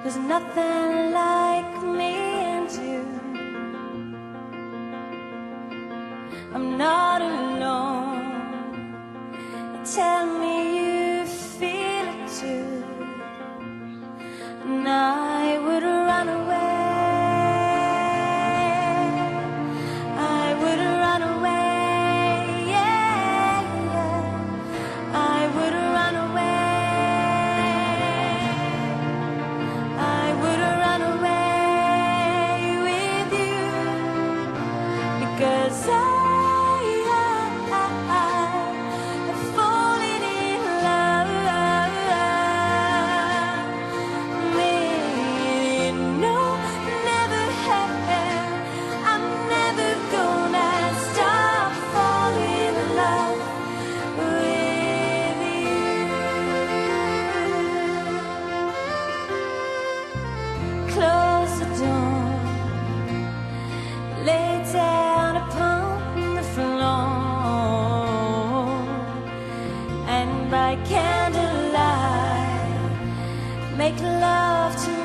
There's nothing like me and you. I'm not alone. Tell me you feel it too, and I would run away. I would run away, yeah, yeah. I would run away. I would run away with you, because I've fallen in love with you. No, never have. I'm never gonna stop falling in love with you. Close the door, lay down upon the floor, and by candlelight make love to me.